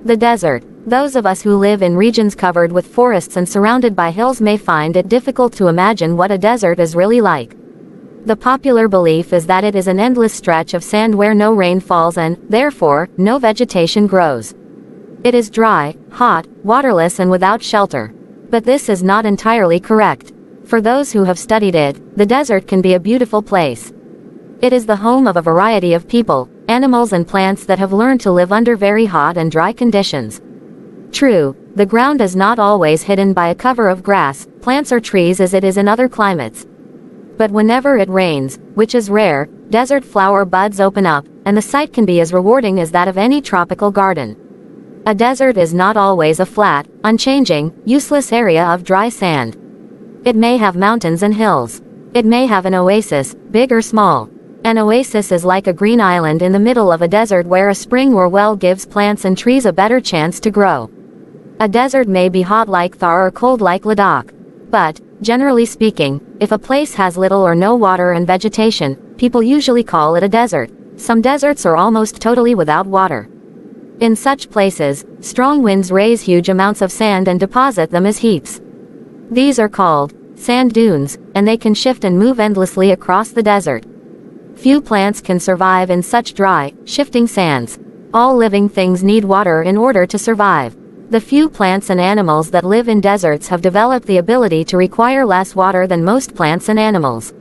The desert. Those of us who live in regions covered with forests and surrounded by hills may find it difficult to imagine what a desert is really like. The popular belief is that it is an endless stretch of sand where no rain falls and, therefore, no vegetation grows. It is dry, hot, waterless and without shelter. But this is not entirely correct. For those who have studied it, the desert can be a beautiful place. It is the home of a variety of people, animals and plants that have learned to live under very hot and dry conditions. True, the ground is not always hidden by a cover of grass, plants or trees as it is in other climates. But whenever it rains, which is rare, desert flower buds open up, and the sight can be as rewarding as that of any tropical garden. A desert is not always a flat, unchanging, useless area of dry sand. It may have mountains and hills. It may have an oasis, big or small. An oasis is like a green island in the middle of a desert where a spring or well gives plants and trees a better chance to grow. A desert may be hot like Thar or cold like Ladakh. But, generally speaking, if a place has little or no water and vegetation, people usually call it a desert. Some deserts are almost totally without water. In such places, strong winds raise huge amounts of sand and deposit them as heaps. These are called sand dunes, and they can shift and move endlessly across the desert. Few plants can survive in such dry, shifting sands. All living things need water in order to survive. The few plants and animals that live in deserts have developed the ability to require less water than most plants and animals.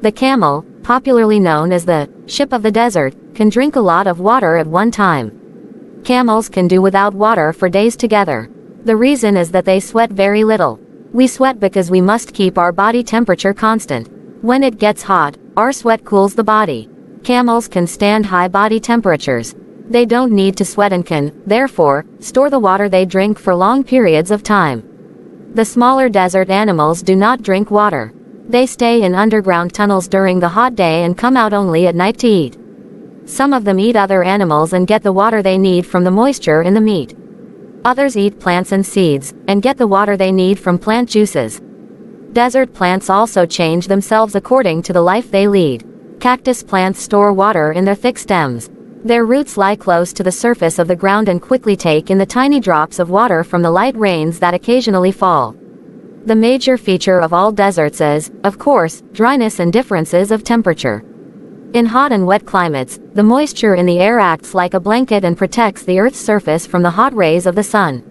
The camel, popularly known as the ship of the desert, can drink a lot of water at one time. Camels can do without water for days together. The reason is that they sweat very little. We sweat because we must keep our body temperature constant. When it gets hot, our sweat cools the body. Camels can stand high body temperatures. They don't need to sweat and can, therefore, store the water they drink for long periods of time. The smaller desert animals do not drink water. They stay in underground tunnels during the hot day and come out only at night to eat. Some of them eat other animals and get the water they need from the moisture in the meat. Others eat plants and seeds, and get the water they need from plant juices. Desert plants also change themselves according to the life they lead. Cactus plants store water in their thick stems. Their roots lie close to the surface of the ground and quickly take in the tiny drops of water from the light rains that occasionally fall. The major feature of all deserts is, of course, dryness and differences of temperature. In hot and wet climates, the moisture in the air acts like a blanket and protects the Earth's surface from the hot rays of the sun.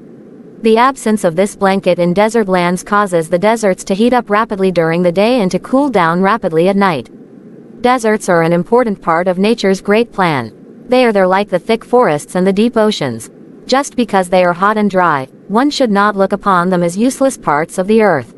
The absence of this blanket in desert lands causes the deserts to heat up rapidly during the day and to cool down rapidly at night. Deserts are an important part of nature's great plan. They are there like the thick forests and the deep oceans. Just because they are hot and dry, one should not look upon them as useless parts of the earth.